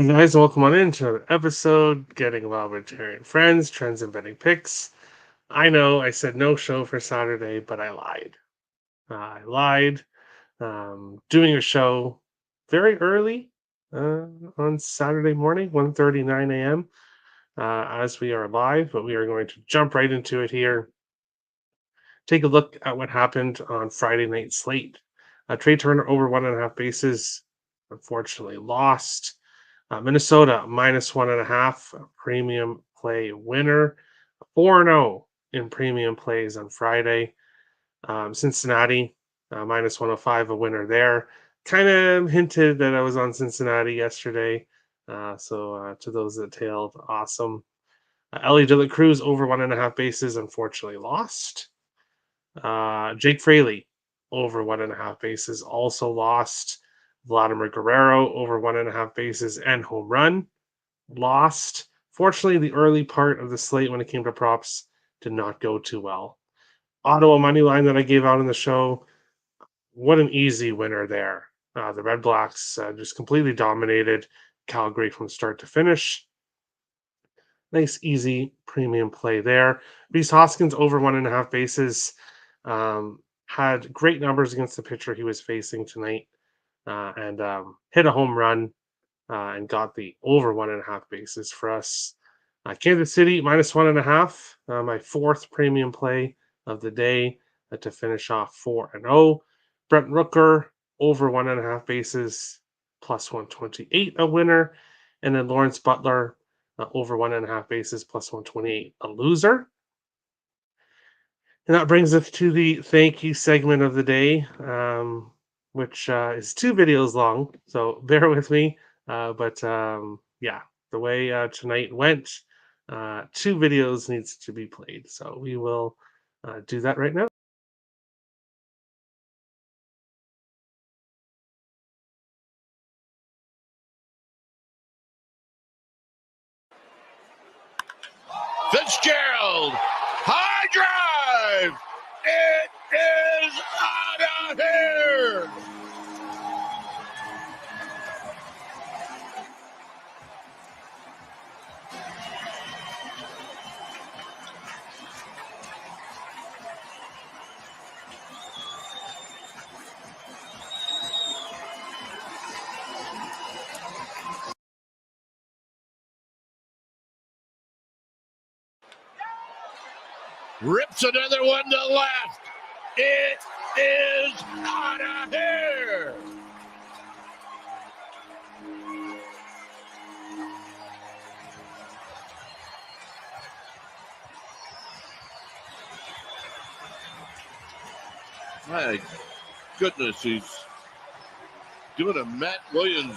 Hey guys, welcome on into another episode, Getting Wild with Terry and Friends, Trends and Betting Picks. I know I said no show for Saturday, but I lied. Doing a show very early on Saturday morning, 1:39 a.m. As we are live, but we are going to jump right into it here. Take a look at what happened on Friday night slate. Trey Turner over 1.5 bases, unfortunately lost. Minnesota minus 1.5, premium play winner. 4-0 in premium plays on Friday. Cincinnati minus 105, a winner there. Kind of hinted that I was on Cincinnati yesterday. So to those that tailed, awesome. Ellie De La Cruz over 1.5 bases, unfortunately lost. Jake Fraley over 1.5 bases, also lost. Vladimir Guerrero over 1.5 bases and home run, lost. Fortunately, the early part of the slate when it came to props did not go too well. Ottawa money line that I gave out in the show, what an easy winner there. The Red Blacks just completely dominated Calgary from start to finish. Nice, easy premium play there. Reese Hoskins over 1.5 bases. Had great numbers against the pitcher he was facing tonight and hit a home run and got the over 1.5 bases for us. Kansas City minus 1.5, my fourth premium play of the day to finish off 4-0. Brent Rooker over 1.5 bases plus 128, a winner. And then Lawrence Butler over 1.5 bases plus 128, a loser. And that brings us to the thank you segment of the day, which is 2 videos long. So bear with me. Yeah, the way tonight went, 2 videos needs to be played. So we will do that right now. Fitzgerald, high drive. It is out of here. Rips another one to left. It is out of here. My goodness, he's doing a Matt Williams.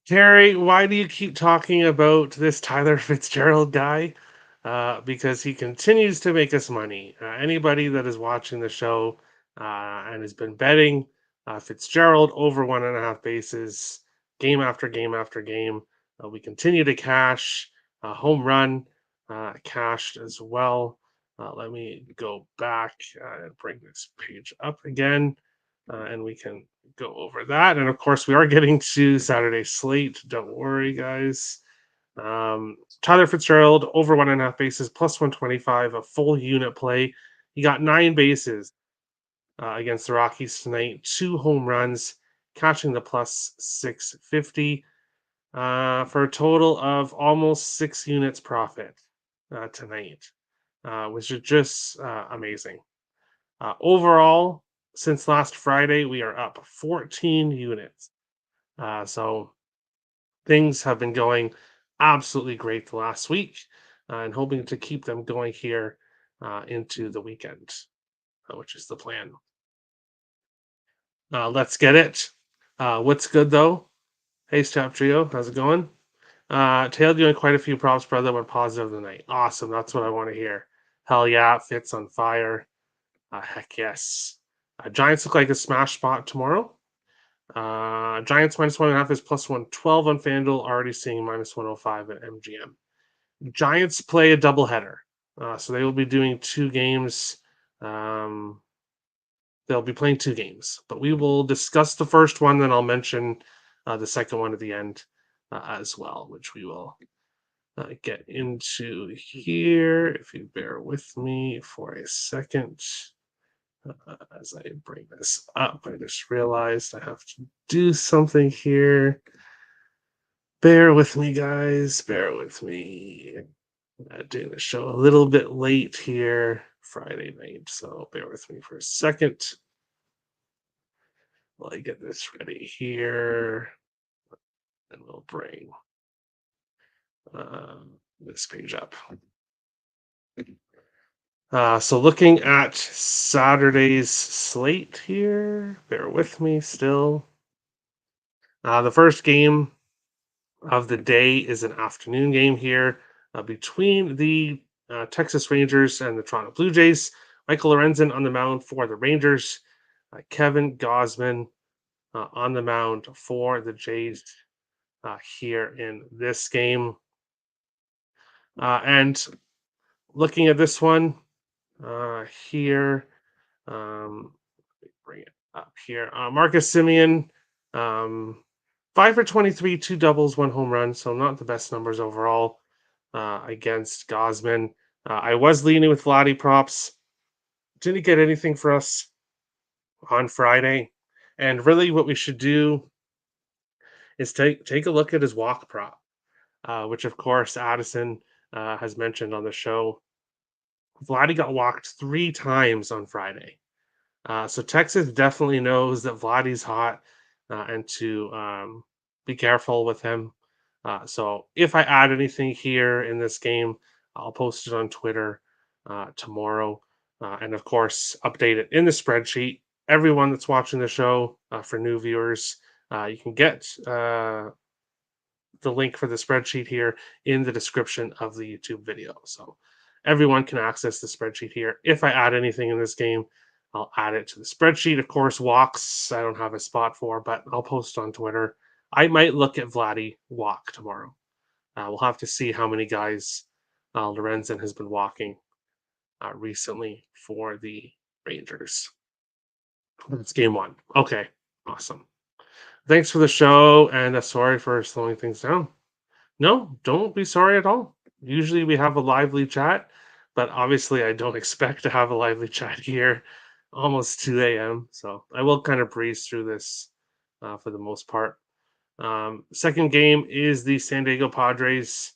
Terry, why do you keep talking about this Tyler Fitzgerald guy? Because he continues to make us money. Anybody that is watching the show and has been betting Fitzgerald over 1.5 bases, game after game after game, we continue to cash. Home run cashed as well. Let me go back and bring this page up again, and we can go over that. And of course, we are getting to Saturday slate. Don't worry, guys. Tyler Fitzgerald over 1.5 bases plus 125, a full unit play. He got 9 bases against the Rockies tonight, 2 home runs, catching the plus 650 for a total of almost 6 units profit tonight, which is just amazing. Overall, since last Friday, we are up 14 units. So things have been going absolutely great the last week, and hoping to keep them going here into the weekend, which is the plan. Let's get it. What's good though? Hey, Step Trio, how's it going? Tail doing quite a few props, brother. Went positive tonight. Awesome. That's what I want to hear. Hell yeah, Fitz on fire. Heck yes. Giants look like a smash spot tomorrow. Giants minus 1.5 is plus 112 on FanDuel, already seeing minus 105 at MGM. Giants play a doubleheader. So they will be doing 2 games. They'll be playing 2 games, but we will discuss the first one, then I'll mention the second one at the end as well, which we will get into here. If you bear with me for a second. As I bring this up, I just realized I have to do something here. Bear with me, guys. Bear with me. Doing the show a little bit late here, Friday night. So bear with me for a second while I get this ready here. And we'll bring this page up. So looking at Saturday's slate here, bear with me still. The first game of the day is an afternoon game here between the Texas Rangers and the Toronto Blue Jays. Michael Lorenzen on the mound for the Rangers. Kevin Gosman on the mound for the Jays here in this game. And looking at this one here, let me bring it up here. Marcus Simeon, 5 for 23, two doubles, one home run. So not the best numbers overall against Gosman. I was leaning with Vladdy props. Didn't get anything for us on Friday. And really, what we should do is take a look at his walk prop, which of course Addison has mentioned on the show. Vladdy got walked 3 times on Friday. So Texas definitely knows that Vladdy's hot and to be careful with him. So if I add anything here in this game, I'll post it on Twitter tomorrow. And of course, update it in the spreadsheet. Everyone that's watching the show, for new viewers, you can get the link for the spreadsheet here in the description of the YouTube video. So everyone can access the spreadsheet here. If I add anything in this game, I'll add it to the spreadsheet. Of course, walks, I don't have a spot for, but I'll post on Twitter. I might look at Vladdy walk tomorrow. We'll have to see how many guys Lorenzen has been walking recently for the Rangers. That's game one. Okay, awesome. Thanks for the show, and sorry for slowing things down. No, don't be sorry at all. Usually we have a lively chat, but obviously I don't expect to have a lively chat here almost 2 a.m. So I will kind of breeze through this for the most part. Second game is the San Diego Padres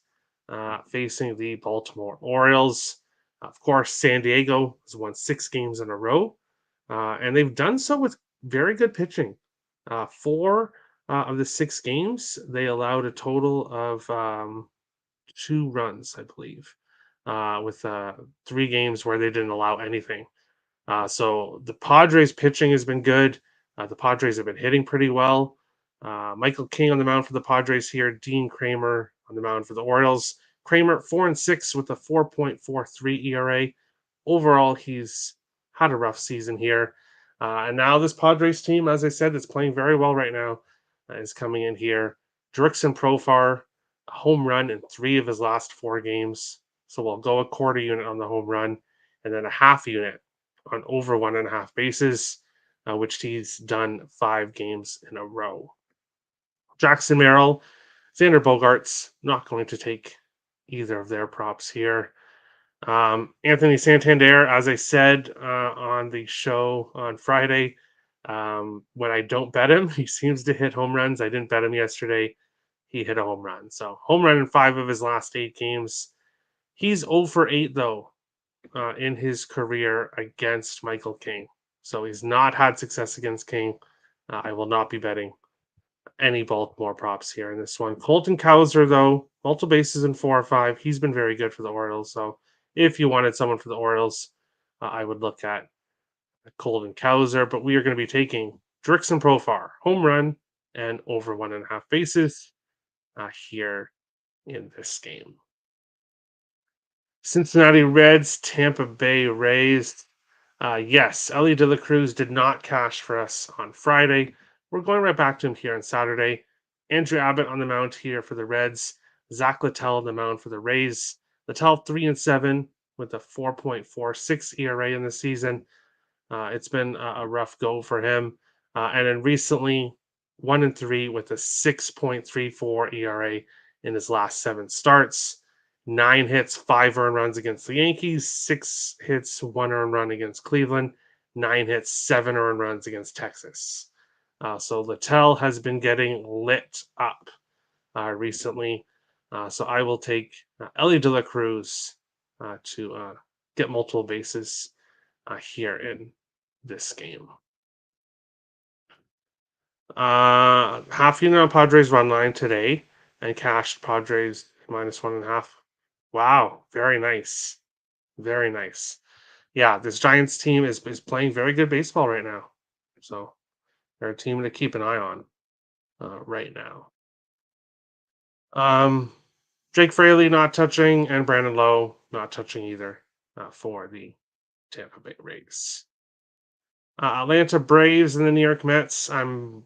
facing the Baltimore Orioles. Of course, San Diego has won 6 games in a row, and they've done so with very good pitching. 4 of the 6 games, they allowed a total of 2 runs, I believe, with 3 games where they didn't allow anything. So the Padres pitching has been good. The Padres have been hitting pretty well. Michael King on the mound for the Padres here. Dean Kramer on the mound for the Orioles. Kramer 4-6 with a 4.43 ERA. Overall, he's had a rough season here. And now this Padres team, as I said, is playing very well right now. Is coming in here. Jurickson Profar, a home run in 3 of his last 4 games. So we'll go a quarter unit on the home run and then a half unit on over 1.5 bases, which he's done 5 games in a row. Jackson Merrill, Xander Bogarts, not going to take either of their props here. Anthony Santander, as I said on the show on Friday, when I don't bet him, he seems to hit home runs. I didn't bet him yesterday. He hit a home run. So home run in 5 of his last 8 games. He's 0 for 8, though, in his career against Michael King. So he's not had success against King. I will not be betting any Baltimore props here in this one. Colton Cowser, though, multiple bases in 4 or 5. He's been very good for the Orioles. So if you wanted someone for the Orioles, I would look at Colton Cowser. But we are going to be taking Jurickson Profar, home run, and over 1.5 bases here in this game. Cincinnati Reds, Tampa Bay Rays. Yes, Ellie De La Cruz did not cash for us on Friday. We're going right back to him here on Saturday. Andrew Abbott on the mound here for the Reds. Zach Littell on the mound for the Rays. Littell 3-7 with a 4.46 ERA in the season. It's been a rough go for him. And then recently, 1-3 with a 6.34 ERA in his last 7 starts. 9 hits, 5 earned runs against the Yankees, 6 hits, 1 earned run against Cleveland, 9 hits, 7 earned runs against Texas. So Littell has been getting lit up recently. So I will take Ellie De La Cruz to get multiple bases here in this game. Half unit on Padres run line today and cashed Padres -1.5. Wow, very nice. Very nice. Yeah, this Giants team is playing very good baseball right now. So they're a team to keep an eye on right now. Um, Jake Fraley not touching, and Brandon Lowe not touching either for the Tampa Bay Rays. Atlanta Braves and the New York Mets. I'm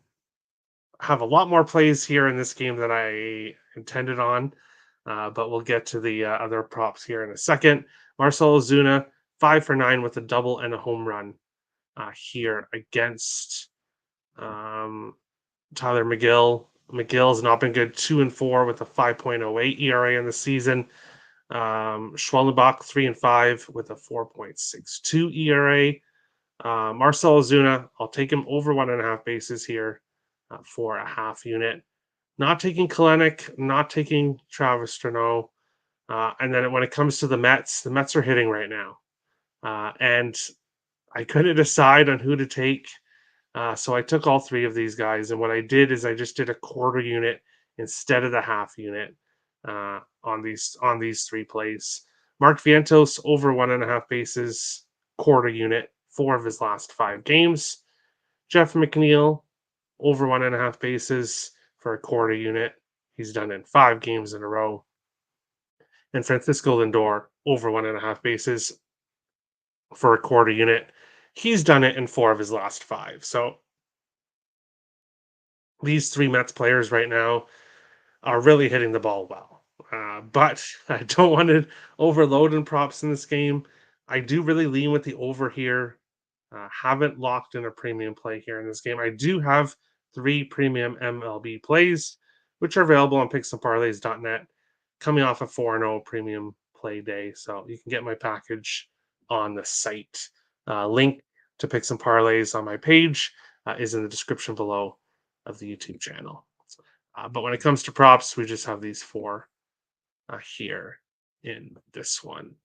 have a lot more plays here in this game than I intended on, but we'll get to the other props here in a second. Marcell Ozuna, 5 for 9 with a double and a home run here against um, Tyler McGill. McGill's not been good, 2-4 with a 5.08 ERA in the season. Schwellenbach, 3-5 with a 4.62 ERA. Marcell Ozuna, I'll take him over 1.5 bases here for a half unit. Not taking Kalenic, not taking Travis Strano. And then when it comes to the Mets are hitting right now. And I couldn't decide on who to take. So I took all three of these guys. And what I did is I just did a quarter unit instead of the half unit on these three plays. Mark Vientos over 1.5 bases, quarter unit, 4 of his last 5 games. Jeff McNeil over 1.5 bases for a quarter unit. He's done in 5 games in a row. And Francisco Lindor over 1.5 bases for a quarter unit. He's done it in 4 of his last 5. So these three Mets players right now are really hitting the ball well. But I don't want to overload in props in this game. I do really lean with the over here. Haven't locked in a premium play here in this game. I do have 3 premium MLB plays, which are available on picksandparlays.net, coming off a 4-0 premium play day. So you can get my package on the site. Link to Picks and Parlays on my page is in the description below of the YouTube channel. But when it comes to props, we just have these 4 here in this one.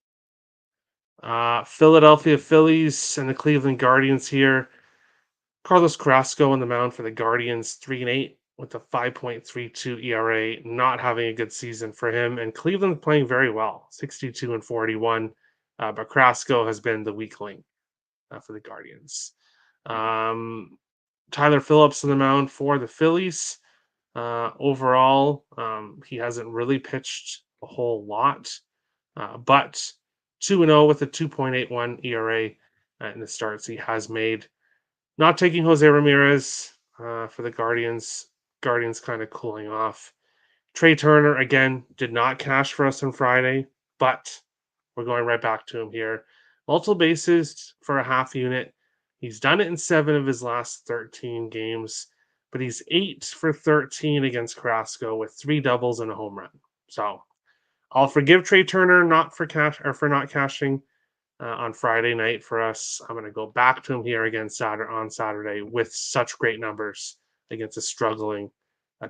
Philadelphia Phillies and the Cleveland Guardians here. Carlos Carrasco on the mound for the Guardians, 3-8 with a 5.32 ERA, not having a good season for him. And Cleveland playing very well, 62-41. But Carrasco has been the weak link for the Guardians. Tyler Phillips on the mound for the Phillies. Overall, he hasn't really pitched a whole lot, but 2-0 with a 2.81 ERA in the starts he has made. Not taking Jose Ramirez for the Guardians. Guardians kind of cooling off. Trey Turner, again, did not cash for us on Friday, but we're going right back to him here. Multiple bases for a half unit. He's done it in 7 of his last 13 games, but he's 8 for 13 against Carrasco with 3 doubles and a home run. So I'll forgive Trey Turner for not cashing on Friday night for us. I'm going to go back to him here again on Saturday with such great numbers against a struggling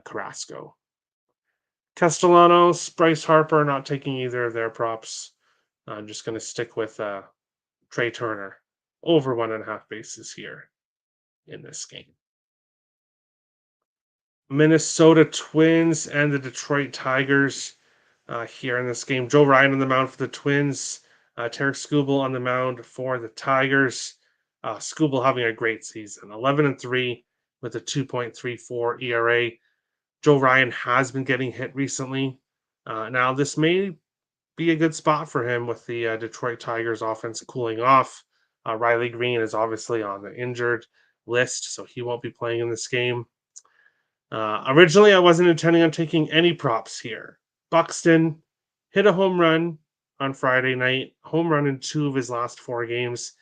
Carrasco. Castellanos, Bryce Harper, not taking either of their props. I'm just going to stick with Trey Turner over 1.5 bases here in this game. Minnesota Twins and the Detroit Tigers here in this game. Joe Ryan on the mound for the Twins. Tarek Skubal on the mound for the Tigers. Skubal having a great season, 11-3 with a 2.34 ERA. Joe Ryan has been getting hit recently. Now this may be a good spot for him with the Detroit Tigers offense cooling off. Riley Green is obviously on the injured list, so he won't be playing in this game. Originally, I wasn't intending on taking any props here. Buxton hit a home run on Friday night, home run in 2 of his last 4 games.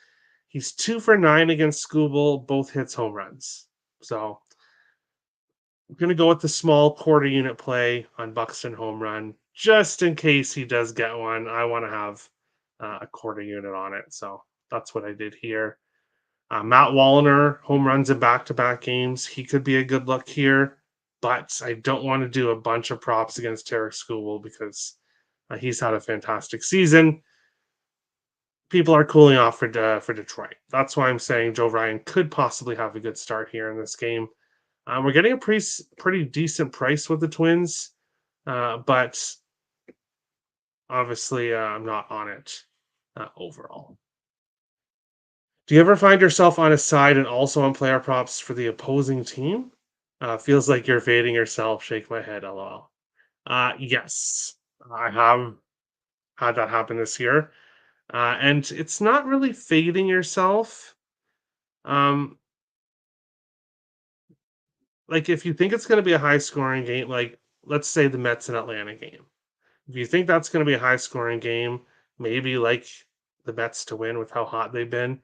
He's 2 for 9 against Skubal, both hits home runs. So I'm going to go with the small quarter unit play on Buxton home run, just in case he does get one. I want to have a quarter unit on it. So that's what I did here. Matt Wallner, home runs in back to back games. He could be a good look here, but I don't want to do a bunch of props against Tarek School because he's had a fantastic season. People are cooling off for Detroit. That's why I'm saying Joe Ryan could possibly have a good start here in this game. We're getting a pretty decent price with the Twins, but obviously I'm not on it overall. Do you ever find yourself on a side and also on player props for the opposing team? Feels like you're fading yourself. Shake my head, lol. Yes, I have had that happen this year, and it's not really fading yourself. Um, like if you think it's going to be a high scoring game, like let's say the Mets and Atlanta game. If you think that's going to be a high scoring game, maybe like the Mets to win with how hot they've been.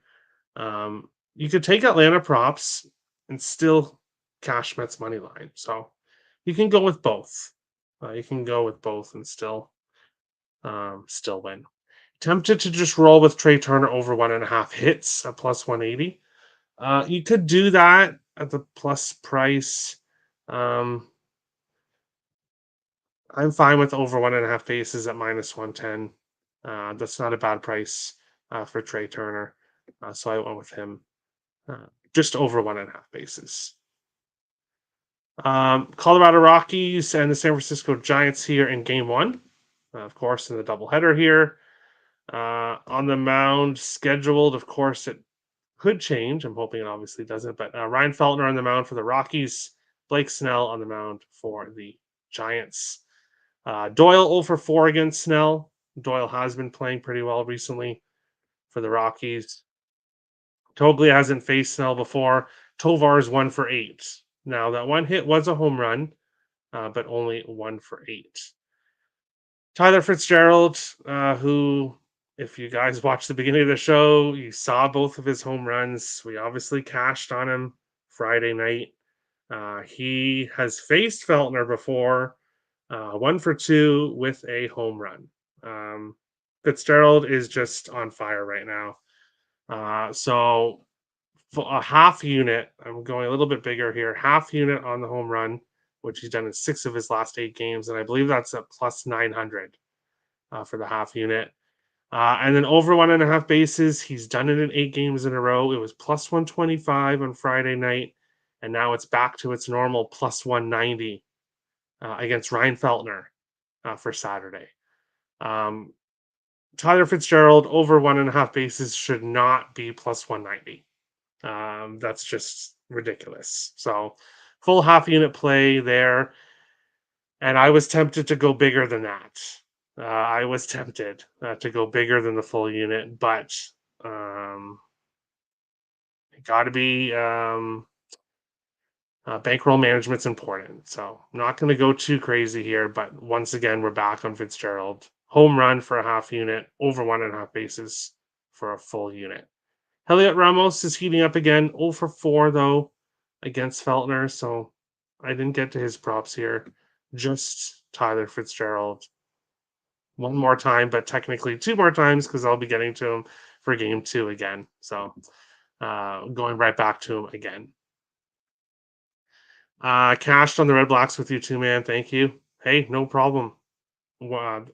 You could take Atlanta props and still cash Mets money line. So you can go with both. You can go with both and still win. Tempted to just roll with Trey Turner over 1.5 hits at plus 180. You could do that at the plus price. Um, I'm fine with over 1.5 bases at minus 110. That's not a bad price for Trey Turner. So I went with him just over 1.5 bases. Colorado Rockies and the San Francisco Giants here in game one. Of course, in the doubleheader here. On the mound, scheduled, of course, it could change. I'm hoping it obviously doesn't. But Ryan Feltner on the mound for the Rockies, Blake Snell on the mound for the Giants. Doyle 0 for 4 against Snell. Doyle has been playing pretty well recently for the Rockies. Toglia hasn't faced Snell before. Tovar is 1 for 8. Now, that one hit was a home run, but only 1 for 8. Tyler Fitzgerald, who, if you guys watched the beginning of the show, you saw both of his home runs. We obviously cashed on him Friday night. He has faced Feltner before, 1 for 2 with a home run. Fitzgerald is just on fire right now. So for a half unit, I'm going a little bit bigger here, half unit on the home run, which he's done in 6 of his last 8 games, and I believe that's at plus 900 for the half unit. And then over 1.5 bases, he's done it in 8 games in a row. It was plus 125 on Friday night, and now it's back to its normal plus 190 against Ryan Feltner for Saturday. Tyler Fitzgerald over 1.5 bases should not be plus 190. That's just ridiculous. So full half unit play there. And I was tempted to go bigger than that. I was tempted to go bigger than the full unit, but it got to be bankroll management's important. So I'm not going to go too crazy here, but once again, we're back on Fitzgerald. Home run for a half unit, over 1.5 bases for a full unit. Heliot Ramos is heating up again, 0 for 4 though against Feltner, so I didn't get to his props here. Just Tyler Fitzgerald one more time, but technically 2 more times because I'll be getting to him for game 2 again. So going right back to him again. Cashed on the Red Blacks with you too, man. Thank you. Hey, no problem.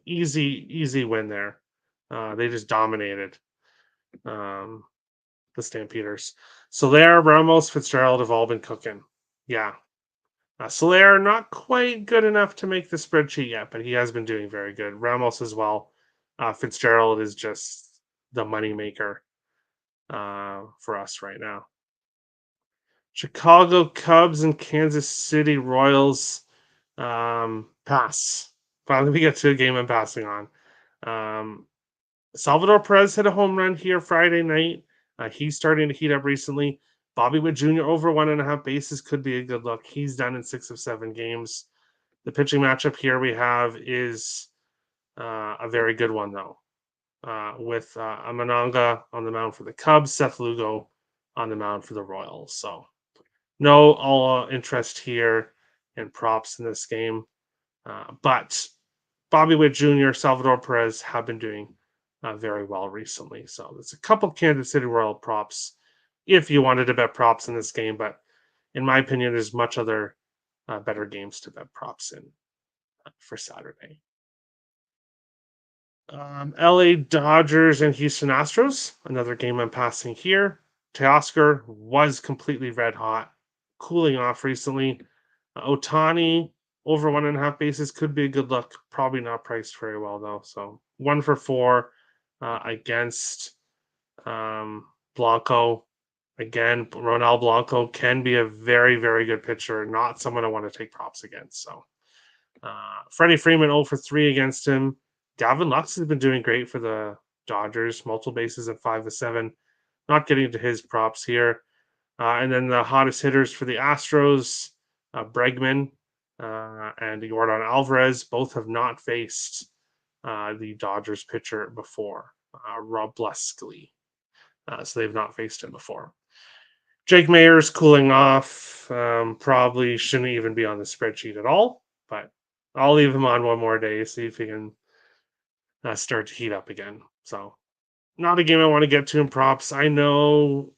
Easy win there. They just dominated the Stampeders. Soler, Ramos, Fitzgerald have all been cooking. Yeah. Soler, not quite good enough to make the spreadsheet yet, but he has been doing very good. Ramos as well. Fitzgerald is just the moneymaker for us right now. Chicago Cubs and Kansas City Royals. Pass. Finally, we get to a game I'm passing on. Salvador Perez hit a home run here Friday night. He's starting to heat up recently. Bobby Witt Jr. over 1.5 bases could be a good look. He's done in 6 of 7 games. The pitching matchup here we have is a very good one, though, with Amananga on the mound for the Cubs, Seth Lugo on the mound for the Royals. So no all interest here in props in this game. But Bobby Witt Jr., Salvador Perez have been doing very well recently. So there's a couple Kansas City Royal props if you wanted to bet props in this game. But in my opinion, there's much other better games to bet props in for Saturday. LA Dodgers and Houston Astros, another game I'm passing here. Teoscar was completely red hot, cooling off recently. Otani over 1.5 bases could be a good look. Probably not priced very well though. So 1 for 4 against Blanco. Again, Ronald Blanco can be a very, very good pitcher, not someone I want to take props against. So Freddie Freeman 0 for 3 against him. Gavin Lux has been doing great for the Dodgers, multiple bases at 5 of 7. Not getting to his props here. And then the hottest hitters for the Astros, Bregman and Jordan Alvarez, both have not faced the Dodgers pitcher before, Rob Lescali. So they've not faced him before. Jake Mayer's cooling off. Probably shouldn't even be on the spreadsheet at all, but I'll leave him on one more day, see if he can start to heat up again. So, not a game I want to get to in props. I know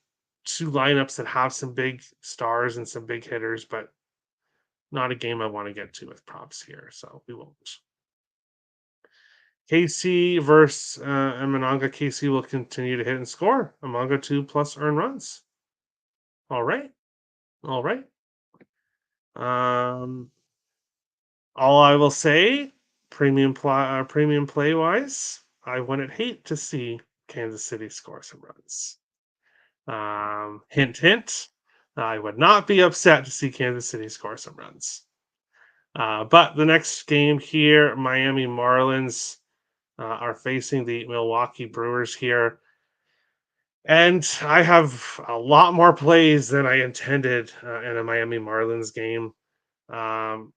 two lineups that have some big stars and some big hitters, but not a game I want to get to with props here. So, we won't. KC versus Amananga. KC will continue to hit and score. Amanga 2+ earn runs. All right. All right. All I will say, premium play wise, I wouldn't hate to see Kansas City score some runs. Hint, hint. I would not be upset to see Kansas City score some runs. But the next game here, Miami Marlins are facing the Milwaukee Brewers here. And I have a lot more plays than I intended in a Miami Marlins game. Um,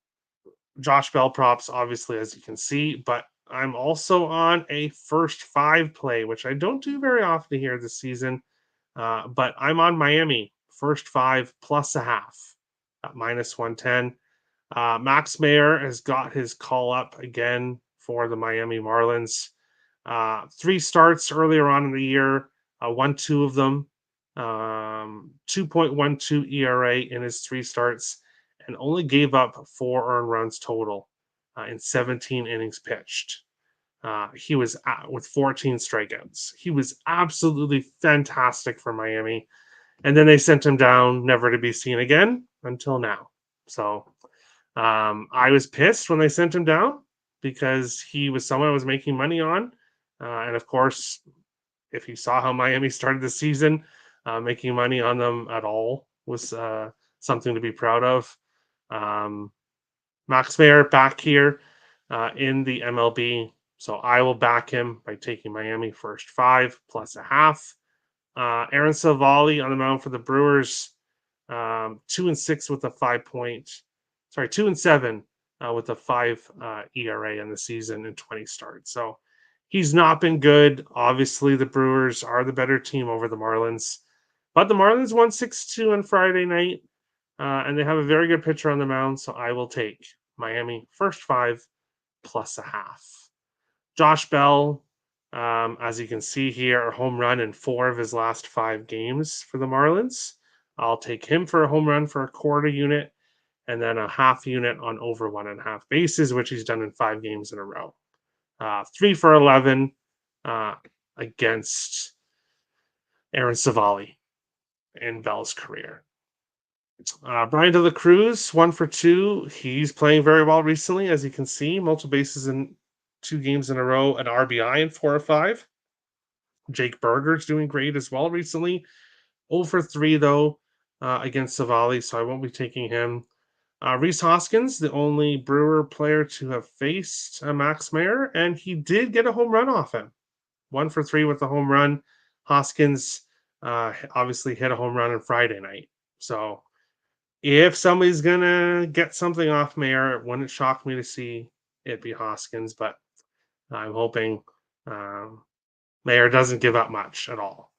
Josh Bell props, obviously, as you can see, but I'm also on a first 5 play, which I don't do very often here this season. But I'm on Miami, first 5 plus a half at -110. Max Mayer has got his call up again for the Miami Marlins. 3 starts earlier on in the year, won 2 of them. 2.12 ERA in his 3 starts, and only gave up 4 earned runs total in 17 innings pitched. He was with 14 strikeouts. He was absolutely fantastic for Miami. And then they sent him down, never to be seen again until now. So I was pissed when they sent him down because he was someone I was making money on. And of course, if you saw how Miami started the season, making money on them at all was something to be proud of. Max Mayer back here in the MLB. So I will back him by taking Miami first 5 plus a half. Aaron Savali on the mound for the Brewers, 2-6 with a 2-7 with a 5 ERA in the season and 20 starts. So he's not been good. Obviously, the Brewers are the better team over the Marlins, but the Marlins won 6-2 on Friday night, and they have a very good pitcher on the mound. So I will take Miami first 5 plus a half. Josh Bell, as you can see here, a home run in 4 of his last 5 games for the Marlins. I'll take him for a home run for a quarter unit and then a half unit on over 1.5 bases, which he's done in 5 games in a row. 3 for 11 against Aaron Savali in Bell's career. Brian De La Cruz, 1 for 2. He's playing very well recently, as you can see, multiple bases in 2 games in a row, an RBI in 4 of 5. Jake Berger's doing great as well recently. 0 for 3, though, against Savali, so I won't be taking him. Rhys Hoskins, the only Brewer player to have faced Max Mayer, and he did get a home run off him. 1 for 3 with a home run. Hoskins obviously hit a home run on Friday night. So if somebody's going to get something off Mayer, it wouldn't shock me to see it be Hoskins, but I'm hoping Mayer doesn't give up much at all.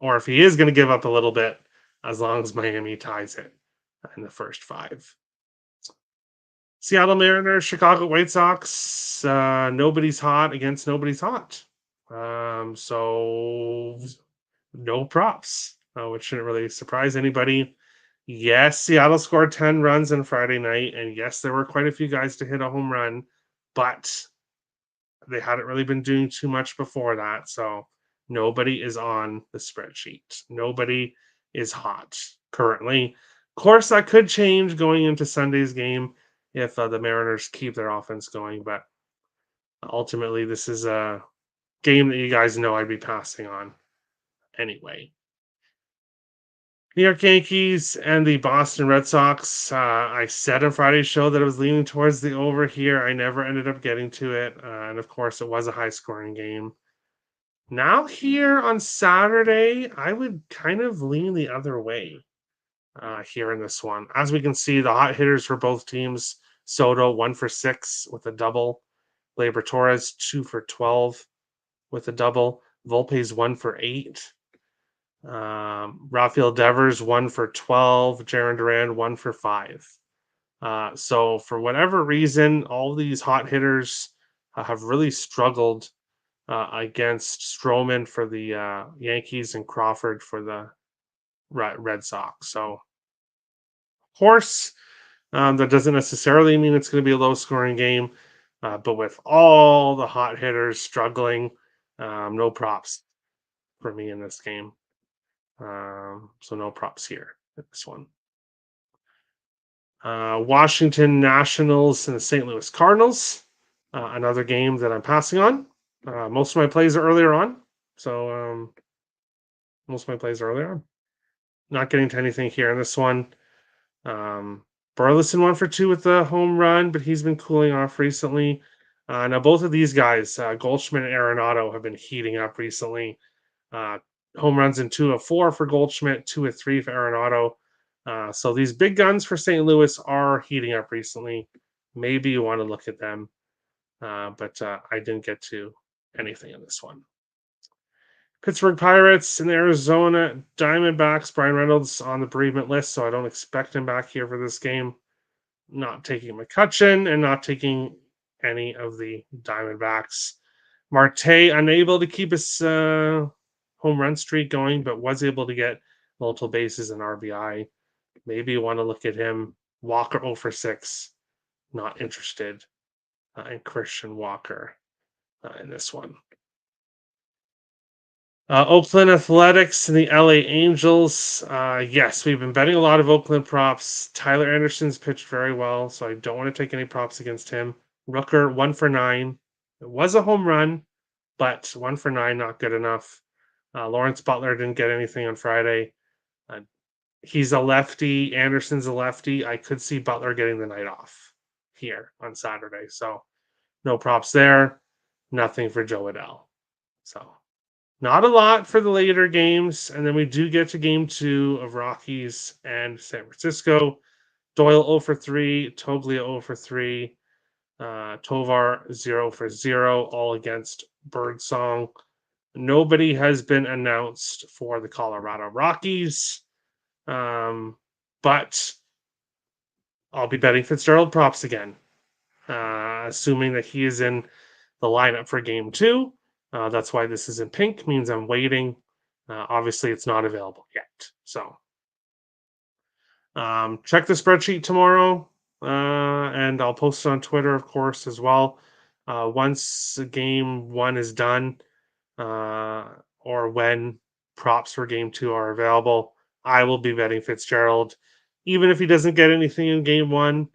Or if he is going to give up a little bit, as long as Miami ties it, in the first 5. Seattle Mariners, Chicago White Sox. Nobody's hot against nobody's hot. So no props, which shouldn't really surprise anybody. Yes, Seattle scored 10 runs on Friday night, and yes, there were quite a few guys to hit a home run, but they hadn't really been doing too much before that. So nobody is on the spreadsheet. Nobody is hot currently. Of course, that could change going into Sunday's game if the Mariners keep their offense going. But ultimately, this is a game that you guys know I'd be passing on anyway. New York Yankees and the Boston Red Sox. I said on Friday's show that I was leaning towards the over here. I never ended up getting to it. And of course, it was a high scoring game. Now, here on Saturday, I would kind of lean the other way here in this one. As we can see, the hot hitters for both teams: Soto, 1 for 6 with a double, Gleyber Torres, 2 for 12 with a double, Volpe's 1 for 8. Rafael Devers 1 for 12, Jaron Duran 1 for 5. So for whatever reason, all these hot hitters have really struggled against Stroman for the Yankees and Crawford for the Red Sox. So, of course, that doesn't necessarily mean it's going to be a low scoring game, but with all the hot hitters struggling, no props for me in this game. So no props here in this one. Washington Nationals and the St. Louis Cardinals. Another game that I'm passing on. Most of my plays are earlier on. So most of my plays are earlier on. Not getting to anything here in this one. Burleson 1 for 2 with the home run, but he's been cooling off recently. Now both of these guys, Goldschmidt and Arenado, have been heating up recently. Home runs in 2 of 4 for Goldschmidt, 2 of 3 for Arenado. So these big guns for St. Louis are heating up recently. Maybe you want to look at them, but I didn't get to anything in this one. Pittsburgh Pirates and the Arizona Diamondbacks. Brian Reynolds on the bereavement list, so I don't expect him back here for this game. Not taking McCutchen and not taking any of the Diamondbacks. Marte unable to keep his home run streak going, but was able to get multiple bases and RBI. Maybe you want to look at him. Walker 0 for 6. Not interested in Christian Walker in this one. Oakland Athletics and the LA Angels. Yes, we've been betting a lot of Oakland props. Tyler Anderson's pitched very well, so I don't want to take any props against him. Rooker 1 for 9. It was a home run, but 1 for 9, not good enough. Lawrence Butler didn't get anything on Friday. He's a lefty. Anderson's a lefty. I could see Butler getting the night off here on Saturday. So no props there. Nothing for Joe Adell. So not a lot for the later games. And then we do get to game 2 of Rockies and San Francisco. Doyle 0 for 3. Toglia 0 for 3. Tovar 0 for 0, all against Birdsong. Nobody has been announced for the Colorado Rockies. But I'll be betting Fitzgerald props again, assuming that he is in the lineup for game 2. That's why this is in pink, means I'm waiting. Obviously, it's not available yet. So check the spreadsheet tomorrow, and I'll post it on Twitter, of course, as well. Once game 1 is done, or when props for game 2 are available, I will be betting Fitzgerald. Even if he doesn't get anything in game 1,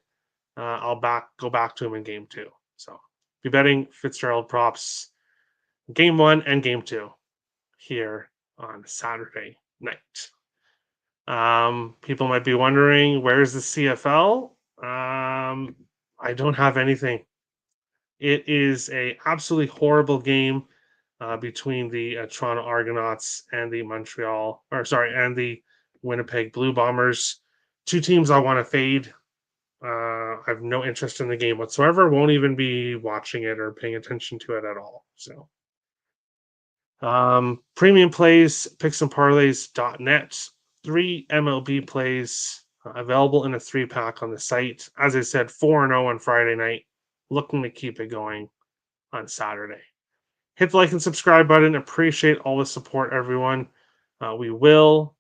I'll go back to him in game 2. So be betting Fitzgerald props game 1 and game 2 here on Saturday night. People might be wondering, where's the CFL? I don't have anything. It is a absolutely horrible game between the Toronto Argonauts and the the Winnipeg Blue Bombers. Two teams I want to fade. I have no interest in the game whatsoever. Won't even be watching it or paying attention to it at all. So, premium plays, picks and parlays.net. 3 MLB plays Available in a 3-pack on the site. As I said, 4-0 on Friday night. Looking to keep it going on Saturday. Hit the like and subscribe button. Appreciate all the support, everyone. We will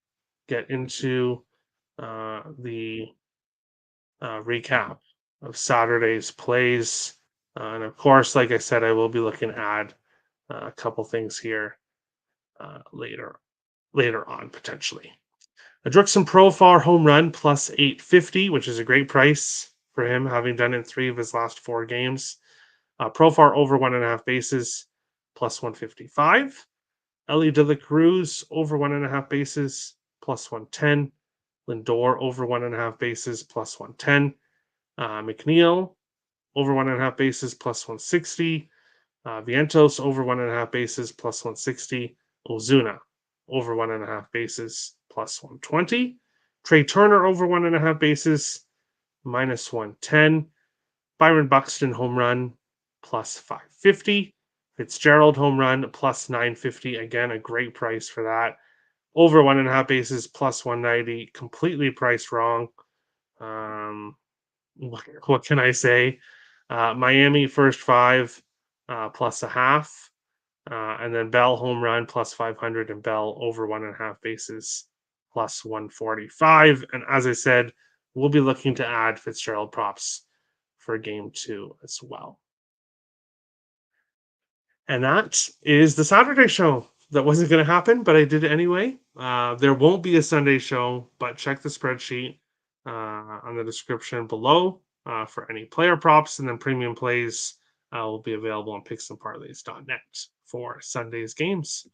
get into the recap of Saturday's plays. And of course, like I said, I will be looking to add a couple things here later on, potentially. A Drixon Profar home run plus 850, which is a great price for him, having done it in 3 of his last 4 games. Profar over 1.5 bases plus 155. Ellie De La Cruz over 1.5 bases plus 110. Lindor over 1.5 bases plus 110. McNeil over 1.5 bases plus 160. Vientos over 1.5 bases plus 160. Ozuna over 1.5 bases plus 120. Trey Turner over 1.5 bases minus 110. Byron Buxton home run plus 550. Fitzgerald home run plus 950. Again, a great price for that. Over 1.5 bases plus 190. Completely priced wrong. What can I say? Miami first 5 plus a half. And then Bell home run plus 500 and Bell over 1.5 bases plus 145. And as I said, we'll be looking to add Fitzgerald props for game 2 as well. And that is the Saturday show. That wasn't going to happen, but I did it anyway. There won't be a Sunday show, but check the spreadsheet on the description below for any player props, and then premium plays will be available on picksandparlays.net for Sunday's games.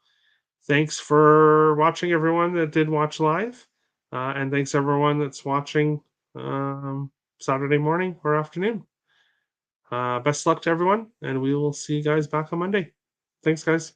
Thanks for watching, everyone that did watch live, and thanks everyone that's watching Saturday morning or afternoon. Best luck to everyone, and we will see you guys back on Monday. Thanks, guys.